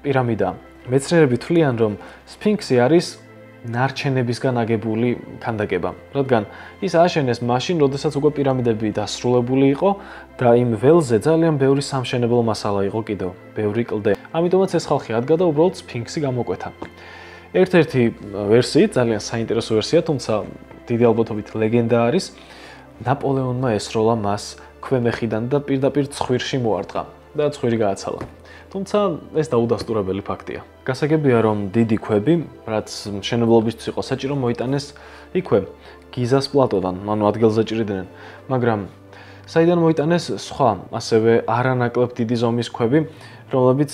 პირამიდაა. მეცნიერები თვლიან, რომ სფინქსი არის ნარჩენებისგან აგებული ქანდაკება, რადგან ის ააშენეს მაშინ, როდესაც უკვე პირამიდები დასრულებული იყო და იმ ველზე ძალიან ბევრი სამშენებლო მასალა იყო კიდევ, ბევრი კლდე. ამიტომაც ეს ხალხი ადგა და უბრალოდ სფინქსი გამოკვეთა. ერთ-ერთი ვერსიით, ძალიან საინტერესო ვერსია, თუმცა დიდი ალბათობით ლეგენდა არის, ნაპოლეონმა ესროლა მას ქვემეხიდან და პირდაპირ ცხვირში მოარტყა და ცხვირი გააცალა. თუმცა ეს დაუდასტურებელი ფაქტია. გასაგებია, რომ დიდი ქვები, რაც მშენებლობისთვის იყო საჭირო, მოიტანეს იქვე, გიზას პლატოდან, ანუ ადგილზე ჭრიდნენ, მაგრამ საიდან მოიტანეს სხვა, ასევე არანაკლებ დიდი ზომის ქვები, რომლებიც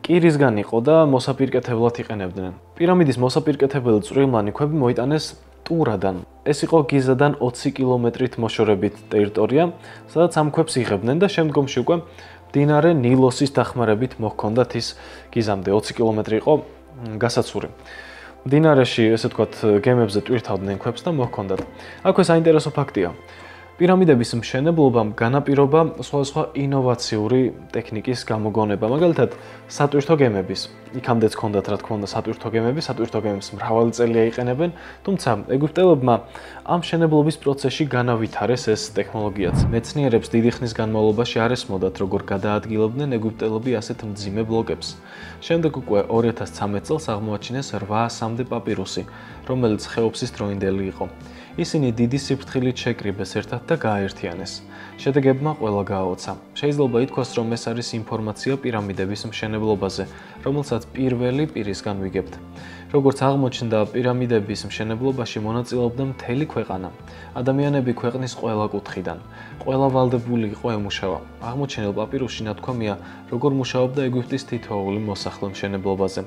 კირისგან იყო და მოსაპირკეთებლად იყენებდნენ. პირამიდის მოსაპირკეთებელი წვრილმანი ქვები მოიტანეს ტურადან. ეს იყო გიზადან 20 კილომეტრით მოშორებით ტერიტორია, სადაც ამ ქვებს იღებდნენ და შემდგომში უკვე მდინარე ნილოსის დახმარებით მოჰქონდათ ის გიზამდე 20 კილომეტრი იყო გასაცური. მდინარეში, ესე ვთქვათ, გემებზე ტვირთავდნენ ქვებს და მოჰქონდათ. აქვე საინტერესო ფაქტია. პირამიდების მშენებლობამ განაპირობა სხვადასხვა ინოვაციური ტექნიკის გამოგონება, მაგალითად, სატვირთო გემების. იქამდეც ჰქონდათ, რა თქმა უნდა, სატვირთო გემებს მრავალი წელი აიყენებენ, თუმცა ეგვიპტელებმა ამ მშენებლობის პროცესში განავითარეს ეს ტექნოლოგიაც. მეცნიერებს დიდი ხნის განმავლობაში არ ესმოდათ, როგორ გადაადგილებდნენ ეგვიპტელები ასეთ მძიმე ბლოკებს. შემდეგ უკვე 2013 წელს აღმოაჩინეს 800-მდე პაპირუსი, რომელიც ხეოფსის დროინდელი იყო. ისინი დიდი სიფრთხილით შეკრიბეს ერთად და გააერთიანეს. შედეგებმა ყველა გააოცა. შეიძლება ითქვას, რომ ეს არის ინფორმაცია პირამიდების მშენებლობაზე, რომელსაც პირველი პირისგან ვიგებთ. როგორც აღმოჩნდა, პირამიდების მშენებლობაში მონაწილეობდა მთელი ქვეყანა. ადამიანები ქვეყნის ყველა კუთხიდან. ყველა ვალდებული იყო ემუშავა. აღმოჩენილ პაპირუსში ნათქვამია, როგორ მუშაობდა ეგვიპტის თითოეული მოსახლე მშენებლობაზე.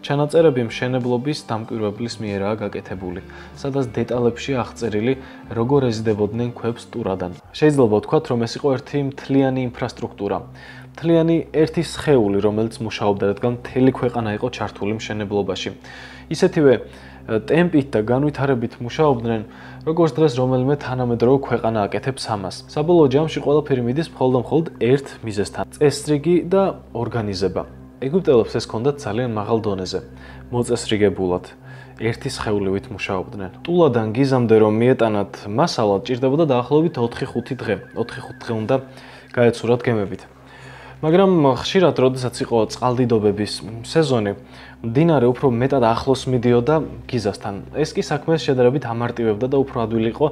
ჩანაწერები მშენებლობის დამკვირვებლის მიერაა გაკეთებული, სადაც დეტალებში აღწერილი, როგორ ეზიდებოდნენ ქვებს ტურადან. შეიძლება ვთქვათ, რომ ეს იყო ერთი მთლიანი ინფრასტრუქტურა. მთლიანი ერთი სხეული, რომელიც მუშაობდა, რადგან მთელი ქვეყანა იყო ჩართული მშენებლობაში. ისეთივე ტემპით და განვითარებით მუშაობდნენ, როგორც დღეს რომელიმე თანამედროვე ქვეყანა აკეთებს ამას. საბოლოო ჯამში ყველაფერი მიდის მხოლოდ ერთ მიზეზთან: წესრიგი და ორგანიზება. ეგვიპტელებს ეს ჰქონდათ ძალიან მაღალ დონეზე, მოწესრიგებულად. ერთი სხეულივით მუშაობდნენ. ტულადან გიზამდე რომ მიეტანათ მასალა, ჭირდებოდა დაახლოებით 4-5 დღე. 4-5 დღე უნდა გაეცურათ გემებით. მაგრამ ხშირად, როდესაც იყო წყალდიდობების სეზონი, მდინარე უფრო მეტად ახლოს მიდიოდა გიზასთან. ეს კი საქმეს შედარებით ამარტივებდა და უფრო ადვილი იყო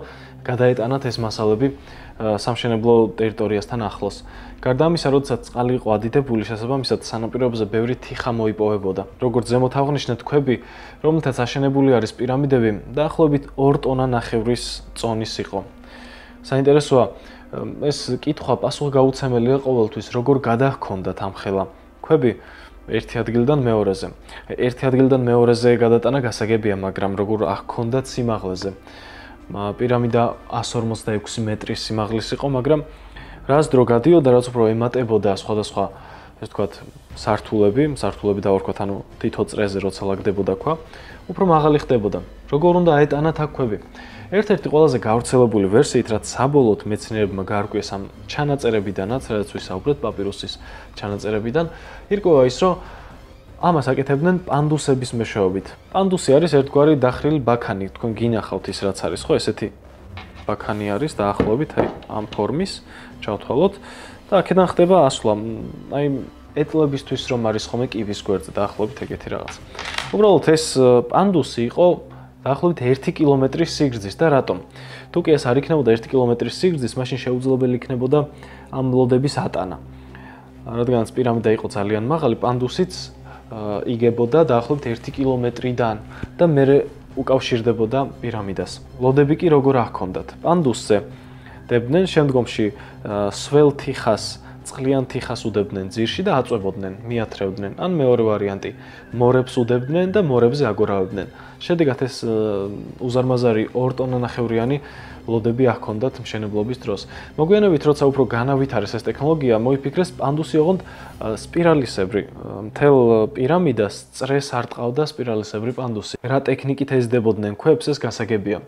გადაეტანათ ეს მასალები სამშენებლო ტერიტორიასთან ახლოს. გარდა ამისა, როდესაც წყალი იყო ადიდებული, შესაბამისად სანაპიროებზე ბევრი თიხა მოიპოვებოდა. როგორც ზემოთ აღნიშნეთ, ქვები, რომელთაც აშენებული არის პირამიდები, დაახლოებით 2 ტონა ნახევრის წონის იყო. საინტერესოა, ეს კითხვა პასუხგაუცემელია ყოველთვის, როგორ გადაჰქონდათ ამ ხელა ქვები ერთი ადგილიდან მეორეზე. ერთი ადგილიდან მეორეზე გადატანა გასაგებია, მაგრამ როგორ აღქონდათ სიმაღლეზე. პირამიდა 146 მეტრის სიმაღლის იყო, მაგრამ რაც დრო გადიოდა, რაც უფრო ემატებოდა სხვადასხვა, ეს ვთქვათ, სართულები დავარქვათ, ანუ თითო წრეზე როცა ლაგდებოდა ქვა, უფრო მაღალი ხდებოდა. როგორ უნდა აეტანათ აქ ქვები? ერთ-ერთი ყველაზე გავრცელებული ვერსიით, რაც საბოლოოდ მეცნიერებმა გაარკვიეს ამ ჩანაწერებიდანაც, რაც ვისაუბრეთ პაპირუსის ჩანაწერებიდან, ირკვევა ის, რომ ამას აკეთებდნენ პანდუსების მეშვეობით. პანდუსი არის ერთგვარი დახრილი ბაქანი, თქვენ გინახავთ ის რაც არის, ხო, ესეთი ბაქანი არის დაახლოებით ამ ფორმის, ჩავთვალოთ და აქედან ხდება ასვლა. აი ეტლებისთვის რომ არის ხოლმე კიბის გვერდზე დაახლოებით ეგეთი რაღაც. უბრალოდ ეს პანდუსი იყო დაახლოებით 1 კილომეტრის სიგრძის და რატომ? თუ კი ეს არ იქნებოდა 1 კილომეტრის სიგრძის, მაშინ შეუძლებელი იქნებოდა ამ ლოდების ატანა. რადგანაც პირამიდა იყო ძალიან მაღალი, პანდუსიც იგებოდა დაახლოებით 1 კილომეტრიდან და მერე უკავშირდებოდა პირამიდას. ლოდები კი როგორ აღქონდათ? პანდუსზე დებდნენ, შემდგომში სველ თიხას, წყლიან თიხას უდებდნენ ძირში და აწვებოდნენ, მიათრევდნენ. ან მეორე ვარიანტი, მორებს უდებდნენ და მორებზე აგორავებდნენ. შედეგად ეს უზარმაზარი 2 ტონანახევრიანი ლოდები აღქონდათ მშენებლობის დროს. მოგვიანებით, როცა უფრო განავითარეს ეს ტექნოლოგია, მოიფიქრეს პანდუსი ოღონდ სპირალისებრი. მთელ პირამიდას წრეს არ ტყავდა სპირალისებრი პანდუსი. რა ტექნიკით ეზიდებოდნენ ქვებს, ეს გასაგებია.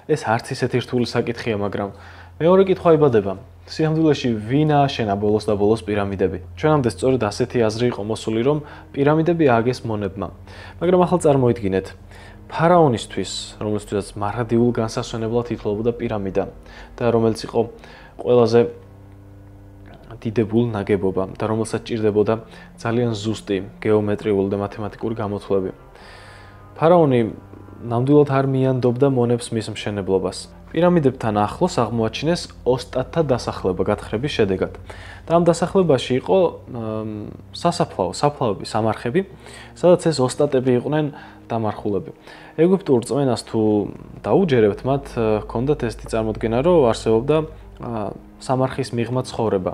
ეს არც ისეთი რთული საკითხია, მაგრამ მეორე კითხვა იბადება. სიამდვილეში ვინ ააშენა ბოლოს და ბოლოს პირამიდები? ჩვენამდე სწორედ ასეთი აზრი იყო მოსული, რომ პირამიდები ააგეს მონებმა. მაგრამ ახლა წარმოიდგინეთ, ფარაონისთვის, რომელსაც მარადიულ განსასვენებლად ითვლებოდა პირამიდა და რომელიც იყო ყველაზე დიდებულ ნაგებობა და რომელსაც ჭირდებოდა ძალიან ზუსტი გეომეტრიული და მათემატიკური გამოთვლები. ფარაონი ნამდვილად არ მიანდობდა მონებს მის მშენებლობას. პირამიდებთან ახლოს აღმოაჩინეს ოსტატთა დასახლება გათხრების შედეგად. და ამ დასახლებაში იყო საფლავები, სამარხები, სადაც ეს ოსტატები იყვნენ დამარხულები. ეგვიპტურ წმენას თუ დაუჯერებთ, მათ ჰქონდათ ესეთი წარმოდგენა, რომ არსებობდა სამარხის მიღმა ცხოვრება.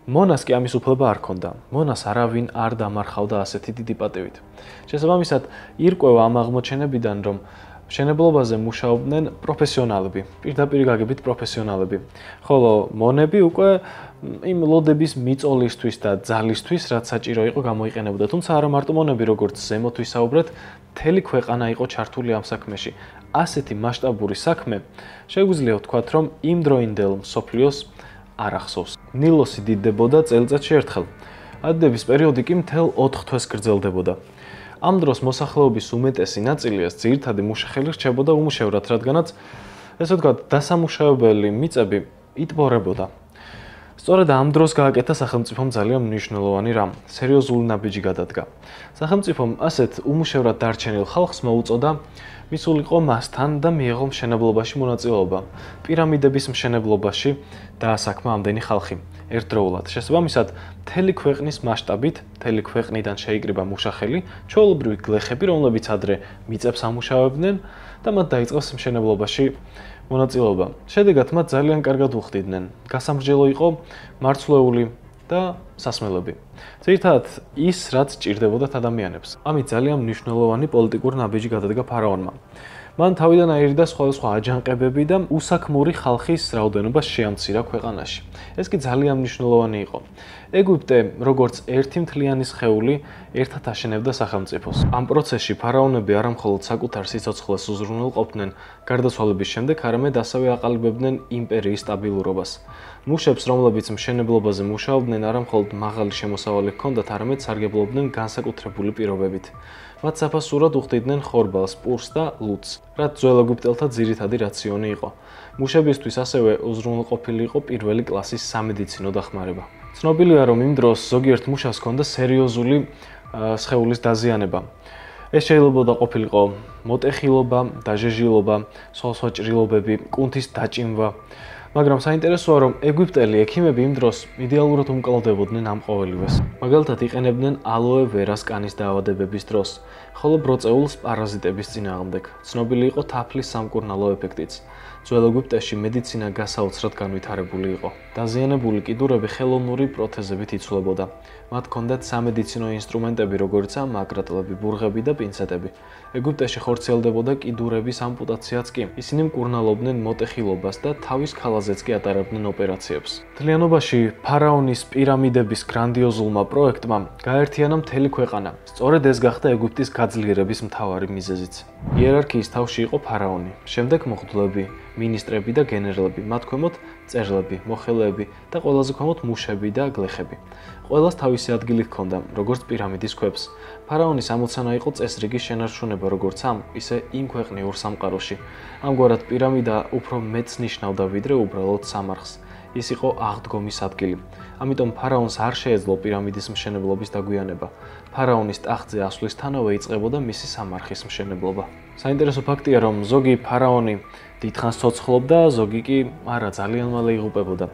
მონას კი ამის უფლება არ ჰქონდა. მონას არავინ არ დამარხავდა ასეთი დიდი პატივით. შესაბამისად, ირკვევა ამ აღმოჩენებიდან, რომ მშენებლობაზე მუშაობდნენ პროფესიონალები, პირდაპირ გაგებით პროფესიონალები. ხოლო მონები უკვე იმ ლოდების მიწოლისთვის და ძალისთვის, რაც საჭირო იყო გამოიყენებოდა. თუმცა არა მარტო მონები, როგორც ზემოთ ვისაუბრეთ, მთელი ქვეყანა იყო ჩართული ამ საქმეში. ასეთი მასშტაბური საქმე შეგვიძლია ვთქვათ, რომ იმ დროინდელ მსოფლიოს არ ახსოვს. ნილოსი დიდდებოდა წელიწადში ერთხელ. ადიდების პერიოდი კი მთელ 4 თვეს გრძელდებოდა. ამ დროს მოსახლეობის უმეტესი ნაწილიას ძირითადი მუშახელი რჩებოდა უმუშევრად, რადგანაც ესე ვთქვათ, დასამუშავებელი მიწები იტბორებოდა. სწორედ ამ დროს გააკეთა სახელმწიფომ ძალიან მნიშვნელოვანი რამ, სერიოზული ნაბიჯი გადადგა. სახელმწიფომ ასეთ უმუშევრად დარჩენილ ხალხს მოუწოდა მისულიყო მასთან და მიეღო მშენებლობაში მონაწილეობა. პირამიდების მშენებლობაში დაასაქმა ამდენი ხალხი ერთდროულად. შესაბამისად, მთელი ქვეყნის მასშტაბით, მთელი ქვეყნიდან შეიკრიბა მუშახელი, ჩვეულებრივი გლეხები, რომლებიც ადრე მიწებს ამუშავებდნენ და მათ დაიწყეს მშენებლობაში მონაწილეობა. შედეგად მათ ძალიან კარგად უხდიდნენ. გასამრჯელო იყო მარცვლეული და სასმელები. ძირითადად ის, რაც ჭირდებოდათ ადამიანებს. ამით ძალიან მნიშვნელოვანი პოლიტიკური ნაბიჯი გადადგა ფარაონმა. მან თავიდან აერიდა სხვადასხვა აჯანყებები და უსაქმური ხალხის რაოდენობა შეამცირა ქვეყანაში. ეს კი ძალიან მნიშვნელოვანი იყო. ეგვიპტე, როგორც ერთი მთლიანი სხეული, ერთად აშენებდა სახელმწიფოს. ამ პროცესში ფარაონები არა მხოლოდ საკუთარ სიცოცხლეს უზრუნველყოფდნენ გარდაცვალების შემდეგ, არამედ ასევე აყალიბებდნენ იმპერიის სტაბილურობას. მუშებს, რომლებიც მშენებლობაზე მუშაობდნენ, არა მხოლოდ მაღალი შემოსავალი ჰქონდათ, არამედ სარგებლობდნენ განსაკუთრებული პირობებით. მათ საფასურად უხდიდნენ ხორბალს, პურს და ლუდს, რაც ძველ ეგვიპტელთა ძირითადი რაციონი იყო. მუშებისთვის ასევე უზრუნველყოფილი იყო პირველი კლასის სამედიცინო დახმარება. ცნობილია, რომ იმ დროს ზოგიერთ მუშას ჰქონდა სერიოზული სხეულის დაზიანება. ეს შეიძლება ყოფილიყო მოტეხილობა, დაჟეჟილობა, სხვადასხვა ჭრილობები, კუნთის დაჭიმვა. მაგრამ საინტერესოა, რომ ეგვიპტელი ექიმები იმ დროს იდეალურად უმკლავდებოდნენ ამ ყოველივეს. მაგალითად, იყენებდნენ ალოე ვერას კანის დაავადებების დროს, ხოლო ბროწეულს პარაზიტების წინააღმდეგ. ცნობილი იყო თაფლის სამკურნალო ეფექტიც. ძველ ეგვიპტეში მედიცინა გასაოცრად განვითარებული იყო. დაზიანებული კიდურები ხელოვნური პროთეზებით იცვლებოდა. მათ ჰქონდათ სამედიცინო ინსტრუმენტები, როგორიცაა მაკრატლები, ბურღები და პინცეტები. ეგვიპტეში ხორციელდებოდა კიდურების ამპუტაციაც კი. ისინი მკურნალობდნენ მოტეხილობას და თავის ქალაზეც კი ატარებდნენ ოპერაციებს. მთლიანობაში ფარაონის პირამიდების გრანდიოზულმა პროექტმა გააერთიანა მთელი ქვეყანა. სწორედ ეს გახდა ეგვიპტის გაძლიერების მთავარი მიზეზიც. იერარქიის თავში იყო ფარაონი, შემდეგ მღვდლები, მინისტრები და გენერლები, მათ ქვემოთ წერლები, მოხელეები და ყველაზე ქვემოთ მუშები და გლეხები. ყველას თავისი ადგილი ჰქონდა, როგორც პირამიდის ქვებს. ფარაონის ამოცანა იყო წესრიგის შენარჩუნება როგორც ამ, ისე იმ ქვეყნიურ სამყაროში. ამგვარად პირამიდა უფრო მეტს ნიშნავდა ვიდრე უბრალოდ სამარხს. ის იყო აღდგომის ადგილი. ამიტომ ფარაონს არ შეეძლო პირამიდის მშენებლობის დაგვიანება. ფარაონის ტახტზე ასვლისთანავე იწყებოდა მისი სამარხის მშენებლობა. საინტერესო ფაქტია, რომ ზოგი ფარაონი დიდხანს ცოცხლობდა, ზოგი კი არა, ძალიან მალე იღუპებოდა.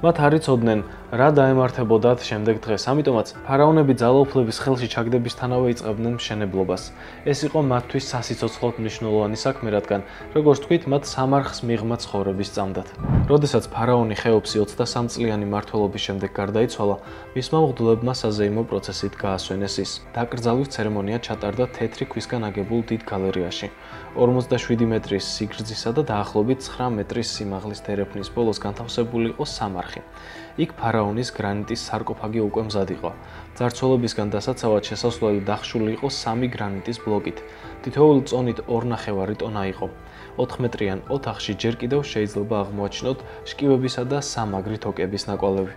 მათ არ იცოდნენ, რა დაემართებოდათ შემდეგ დღეს. ამიტომაც ფარაონები ძალაუფლების ხელში ჩაგდებისთანავე იწყებდნენ მშენებლობას. ეს იყო მათთვის სასიცოცხლოდ მნიშვნელოვანი საქმე, რადგან, როგორც თქვით, მათ სამარხს მიღმა ცხოვრების სწამდათ. როდესაც ფარაონი ხეოფსი 23 წლიანი მმართველობის შემდეგ გარდაიცვალა, მისმა მღვდლებმა საზეიმო პროცესით გაასვენეს ის. დაკრძალვის ცერემონია ჩატარდა თეთრი ქვისგან აგებულ დიდ გალერეაში. 47 მეტრის სიგრძისა და დაახლოებით 9 მეტრის სიმაღლის თერეფნის ბოლოს განთავსებული იყო სამარხი. იქ ფარაონის გრანიტის სარკოფაგი უკვე მზად იყო. ძარცველებისგან დასაცავად შესასვლელი დახშული იყო 3 გრანიტის ბლოკით. თითოეული წონით 2.5 ტონა იყო. 4 მეტრიან ოთახში ჯერ კიდევ შეიძლება აღმოაჩინოთ შკივებისა და სამაგრი თოკების ნაკვალევი.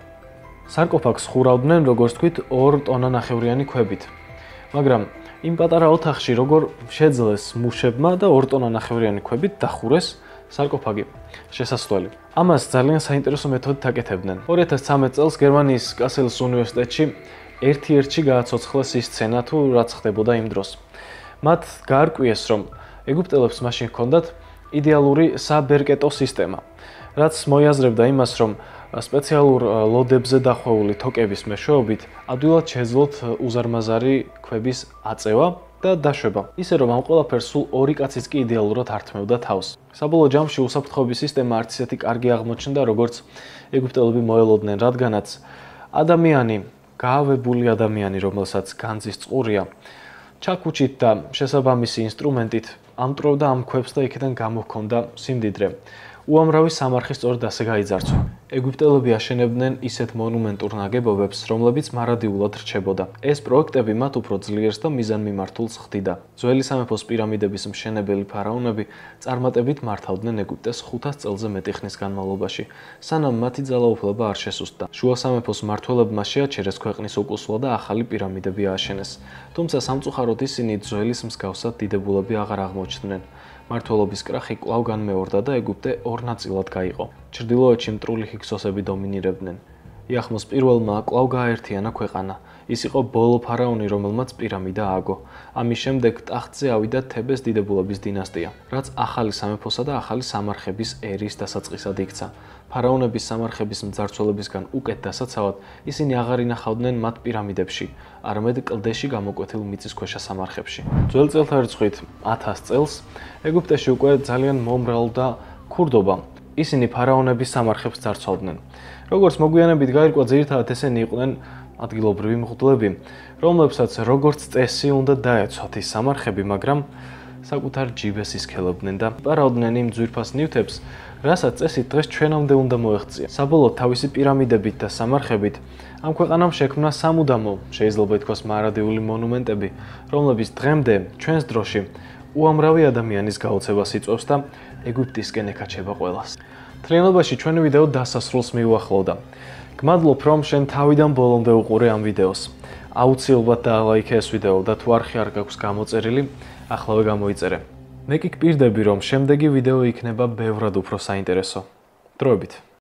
სარკოფაგს ხურავდნენ, როგორც თქვით, 2 ტონა ნახევრიანი ქვებით. მაგრამ იმ პატარა ოთახში როგორ შეძლეს მუშებმა და 2 ტონა ნახევრიანი ქვებით დახურეს სარკოფაგი შესასვლელი. ამას ძალიან საინტერესო მეთოდით აკეთებდნენ. 2013 წელს გერმანიის კასელის უნივერსიტეტში ერთ-ერთში გააცოცხლეს ის სცენა თუ რაც ხდებოდა იმ დროს. მათ გაარკვიეს, რომ ეგვიპტელებს მაშინ ჰქონდათ იდეალური საბერკეტო სისტემა, რაც მოიაზრებდა იმას, რომ სპეციალურ ლოდებზე დახვეული თოკების მეშვეობით ადვილად შეეძლოთ უზარმაზარი ქვების აწევა და დაშვება. ისე რომ ამ ყველაფერს სულ 2 კაციც კი იდეალურად ართმევდა თავს. საბოლოო ჯამში უსაფრთხოების სისტემა არც ისეთი კარგი აღმოჩნდა, როგორც ეგვიპტელები მოელოდნენ, რადგანაც ადამიანი, გაავებული ადამიანი, რომელსაც განძის წყურია, ჩაქუჩით და შესაბამისი ინსტრუმენტით ამტვრევდა ამ ქვებს და იქიდან გამოჰქონდა სიმდიდრე. უამრავი სამარხი სწორედ ასე გაიძარცვა. ეგვიპტელები აშენებდნენ ისეთ მონუმენტურ ნაგებობებს, რომლებიც მარადიულად რჩებოდა. ეს პროექტები მათ უფრო ძლიერს და მიზანმიმართულს ხდიდა. ძველი სამეფოს პირამიდების მშენებელი ფარაონები წარმატებით მართავდნენ ეგვიპტეს 500 წელზე მეტი ხნის განმავლობაში, სანამ მათი ძალაუფლება არ შესუსტდა. შუა სამეფოს მმართველებმა შეაჩერეს ქვეყნის უკუსვლა და ახალი პირამიდები ააშენეს. თუმცა სამწუხაროდ ისინი ძველის მსგავსად დიდებულები აღარ აღმოჩნდნენ. მმართველობის კრახი კვლავ განმეორდა და ეგვიპტე ორ ნაწილად გაიყო. ჩრდილოეთში მტრული ჰიქსოსები დომინირებდნენ. იახმოს პირველმა კვლავ გააერთიანა ქვეყანა. ის იყო ბოლო ფარაონი, რომელმაც პირამიდა ააგო. ამის შემდეგ ტახტზე ავიდა თებეს დიდებულების დინასტია, რაც ახალი სამეფოსა და ახალი სამარხების ერის დასაწყისად იქცა. ფარაონების სამარხების მძარცველებისგან უკეთ დასაცავად ისინი აღარ ინახავდნენ მათ პირამიდებში, არამედ კლდეში გამოკვეთილ მიწისქვეშა სამარხებში. ძველ წელთა რიცხვით 1000 წელს ეგვიპტეში უკვე ძალიან მომრავლდა ქურდობა. ისინი ფარაონების სამარხებს ძარცვავდნენ. როგორც მოგვიანებით გაირკვა, ძირითადად ესენი იყვნენ ადგილობრივი მღვდლები, რომლებსაც როგორც წესი უნდა დაეცვათ ის სამარხები, მაგრამ საკუთარ ჯიბეს ისქელებდნენ და პარავდნენ იმ ძვირფას ნივთებს, რასაც წესით დღეს ჩვენამდე უნდა მოეღწია. საბოლოოდ თავისი პირამიდებით და სამარხებით ამ ქვეყანამ შექმნა სამუდამო, შეიძლება ითქვას, მარადიული მონუმენტები, რომლებიც დღემდე ჩვენს დროში უამრავი ადამიანის გაოცებას იწვევს და ეგვიპტისკენ ეკაჩება ყველას. მთლიანობაში ჩვენი ვიდეო დასასრულს მიუახლოვდა. გმადლობ, რომ შენ თავიდან ბოლომდე უყურე ამ ვიდეოს. აუცილებლად დაალაიქე ეს ვიდეო და თუ არხი არ გაქვს გამოწერილი, ახლავე გამოიწერე. მე კი გპირდები, რომ შემდეგი ვიდეო იქნება ბევრად უფრო საინტერესო. დროებით.